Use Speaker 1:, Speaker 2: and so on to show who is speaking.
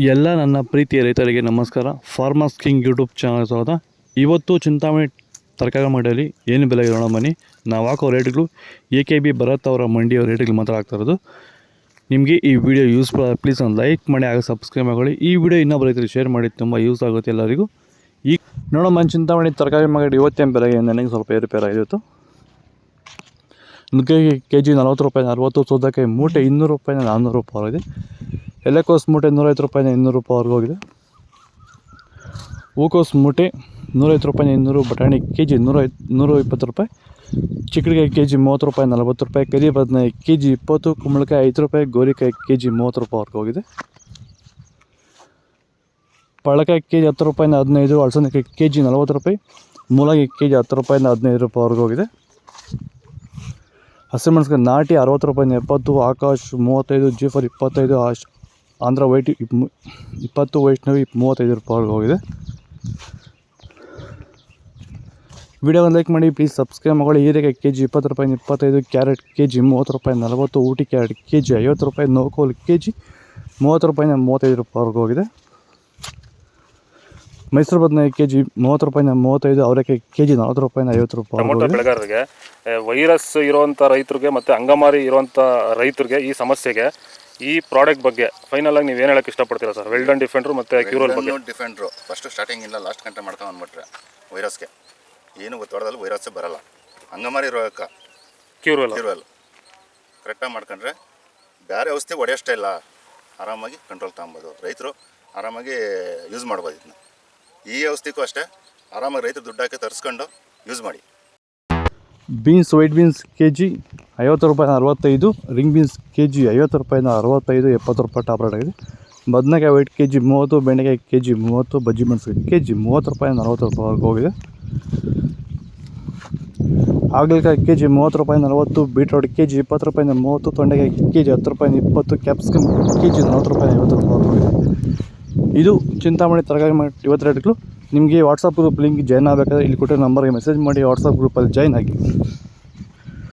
Speaker 1: ಎಲ್ಲ ನನ್ನ ಪ್ರೀತಿಯ ರೈತರಿಗೆ ನಮಸ್ಕಾರ. ಫಾರ್ಮರ್ಸ್ ಕಿಂಗ್ ಯೂಟ್ಯೂಬ್ ಚಾನಲ್ ಸ್ವಾಗತ. ಇವತ್ತು ಚಿಂತಾಮಣಿ ತರಕಾರಿ ಮಂಡಿಯಲ್ಲಿ ಏನು ಬೆಲೆ ಇರೋಣ ಬನ್ನಿ. ನಾವು ಹಾಕೋ ರೇಟ್ಗಳು AKB ಭರತ್ ಅವರ ಮಂಡಿಯ ರೇಟ್ಗಳು ಮಾತ್ರ ಆಗ್ತಾ ಇರೋದು. ನಿಮಗೆ ಈ ವಿಡಿಯೋ ಯೂಸ್ಫುಲ್ ಆಗಿ ಪ್ಲೀಸ್ ಒಂದು ಲೈಕ್ ಮಾಡಿ, ಆಗ ಸಬ್ಸ್ಕ್ರೈಬ್ ಮಾಡಿ. ಈ ವಿಡಿಯೋ ಇನ್ನೊಬ್ಬ ರೈತರಿಗೆ ಶೇರ್ ಮಾಡಿ, ತುಂಬ ಯೂಸ್ ಆಗುತ್ತೆ ಎಲ್ಲರಿಗೂ. ಈಗ ನೋಡಮ್ಮ, ಚಿಂತಾಮಣಿ ತರಕಾರಿ ಮಂಡಿ ಇವತ್ತೇನು ಬೆಲೆ ನನಗೆ ಸ್ವಲ್ಪ ಏರುಪೇರು ಆಗಿತ್ತು. ನುಗ್ಗೆಗೆ KG 40 ರೂಪಾಯಿ 60, ಸೌದೆಕಾಯಿ ಮೂಟೆ 200 ರೂಪಾಯಿನ 400 ರೂಪಾಯಿ ಆಗಿದೆ. ಎಲೆಕೋಸು ಮೂಟೆ 150 ರೂಪಾಯಿನ 200 ರೂಪಾಯಿವರೆಗೂ ಹೋಗಿದೆ. ಹೂಕೋಸು ಮೂಟೆ 150 ರೂಪಾಯಿನ 200, ಬಟಾಣಿ KG 120 ರೂಪಾಯಿ, ಚಿಕ್ಕಡಿಕಾಯಿ KG 30 ರೂಪಾಯಿ 40 ರೂಪಾಯಿ, ಕರಿ ಬದನೆಕಾಯಿ KG 20, ಕುಂಬಳಕಾಯಿ 5 ರೂಪಾಯಿ, ಗೋರಿಕಾಯಿ KG 30 ರೂಪಾಯಿವರೆಗೂ ಹೋಗಿದೆ. ಪಳಕಾಯಿ KG 10 ರೂಪಾಯಿನ 15, ಅಳಸಂದಕಾಯಿ KG 40 ರೂಪಾಯಿ, ಮೂಲಂಗಿ KG 10 ರೂಪಾಯಿನ 15 ರೂಪಾಯಿವರೆಗೂ ಹೋಗಿದೆ. ಹಸಿಮೆಣಸಿನಕಾಯಿ ನಾಟಿ 60 ರೂಪಾಯಿನ 70, ಆಕಾಶ್ 35, G4 25, ಆಂಧ್ರ ವೈಟ್ 20, ವೈಷ್ಣವಿ 35 ರೂಪಾಯಿವರೆಗೂ ಹೋಗಿದೆ. ವಿಡಿಯೋವನ್ನು ಲೈಕ್ ಮಾಡಿ, ಪ್ಲೀಸ್ ಸಬ್ಸ್ಕ್ರೈಬ್ ಮಾಡಿ. ಹೀರೆಕಾಯಿ KG 20 ರೂಪಾಯಿನ 25, ಕ್ಯಾರೆಟ್ KG 30 ರೂಪಾಯಿ 40, ಊಟಿ ಕ್ಯಾರೆಟ್ KG 50 ರೂಪಾಯಿ, ನೋಕೋಲ್ KG 30 ರೂಪಾಯಿನ 35 ರೂಪಾಯಿವರೆಗೂ ಹೋಗಿದೆ. ಮೈಸೂರು ಬದನೆಕಾಯಿ KG 30 ರೂಪಾಯಿನ 35, ಅವರೆಕಾಯಿ KG 40 ರೂಪಾಯಿನ 50 ರೂಪಾಯಿ.
Speaker 2: ಟೊಮೊಟೊ ಬೆಳೆಗಾರರಿಗೆ, ವೈರಸ್ ಇರುವಂಥ ರೈತರಿಗೆ ಮತ್ತು ಅಂಗಮಾರಿ ಇರುವಂಥ ರೈತರಿಗೆ ಈ ಸಮಸ್ಯೆಗೆ ಈ ಪ್ರಾಡಕ್ಟ್ ಬಗ್ಗೆ ಫೈನಲ್ ಆಗಿ ನೀವು ಏನು ಹೇಳಕ್ಕೆ ಇಷ್ಟಪಡ್ತೀರಾ ಸರ್? ವೆಲ್ಡನ್ ಡಿಫೆಂಡ್ರು ಮತ್ತು ಕ್ಯೂರಲ್ ಬಗ್ಗೆ.
Speaker 3: ಡಿಫೆಂಡ್ರು ಫಸ್ಟ್ ಸ್ಟಾರ್ಟಿಂಗ್ ಇಲ್ಲ, ಲಾಸ್ಟ್ ಗಂಟೆ ಮಾಡ್ಕೊಂಡು ಅಂದ್ಬಿಟ್ರೆ ವೈರಸ್ಗೆ ಏನು ಗೊತ್ತಾಡೋದಲ್ಲಿ ವೈರಸ್ಸೇ ಬರಲ್ಲ. ಅಂಗಮಾರಿ ರೋಗಕ್ಕೆ ಕ್ಯೂರಲ್ ಕರೆಕ್ಟಾಗಿ ಮಾಡ್ಕೊಂಡ್ರೆ ಬೇರೆ ಔಷಧಿ ಹೊಡೆಯೋಷ್ಟೇ ಇಲ್ಲ, ಆರಾಮಾಗಿ ಕಂಟ್ರೋಲ್ ತಗೊಬೋದು. ರೈತರು ಆರಾಮಾಗಿ ಯೂಸ್ ಮಾಡ್ಬೋದು. ಇದನ್ನ ಈ ಔಷಧಿಗೂ ಅಷ್ಟೇ ಆರಾಮಾಗಿ ರೈತರು ದುಡ್ಡು ಹಾಕಿ ತರಿಸ್ಕೊಂಡು ಯೂಸ್ ಮಾಡಿ.
Speaker 1: ಬೀನ್ಸ್, ವೈಟ್ ಬೀನ್ಸ್ KG 50 ರೂಪಾಯಿನ 65, ರಿಂಗ್ ಬೀನ್ಸ್ KG 50 ರೂಪಾಯಿನ 65, 70 ರೂಪಾಯಿ ಟಾಪ್ ರೇಟ್ ಆಗಿದೆ. ಬದನೆಕಾಯಿ ವೈಟ್ KG 30, ಬೆಂಡೆಕಾಯಿ KG 30, ಬಜ್ಜಿ ಮೆಣಸಿನಕಾಯಿ KG 30 ರೂಪಾಯಿನ 40 ರೂಪಾಯಿವರೆಗೂ ಹೋಗಿದೆ. ಹಾಗಲಕಾಯಿ KG 30 ರೂಪಾಯಿನ 40, ಬೀಟ್ರೋಟ್ KG 20 ರೂಪಾಯಿನ 30, ತೊಂಡೆಕಾಯಿ KG 10 ರೂಪಾಯಿನ 20, ಕ್ಯಾಪ್ಸಿಕಮ್ KG 40 ರೂಪಾಯಿನ 50 ರೂಪಾಯಿವರೆಗೂ ಹೋಗಿದೆ. ಇದು ಚಿಂತಾಮಣಿ ತರಕಾರಿ ಇವತ್ತು ರೇಟ್ಗಳು. ನಿಮಗೆ ವಾಟ್ಸಪ್ ಗ್ರೂಪ್ ಲಿಂಕ್ ಜಾಯ್ನ್ ಆಗಬೇಕಾದ್ರೆ ಇಲ್ಲಿ ಕೊಟ್ಟಿರೋ ನಂಬರ್ಗೆ ಮೆಸೇಜ್ ಮಾಡಿ ವಾಟ್ಸಪ್ ಗ್ರೂಪಲ್ಲಿ ಜಾಯ್ನ್ ಆಗಿ.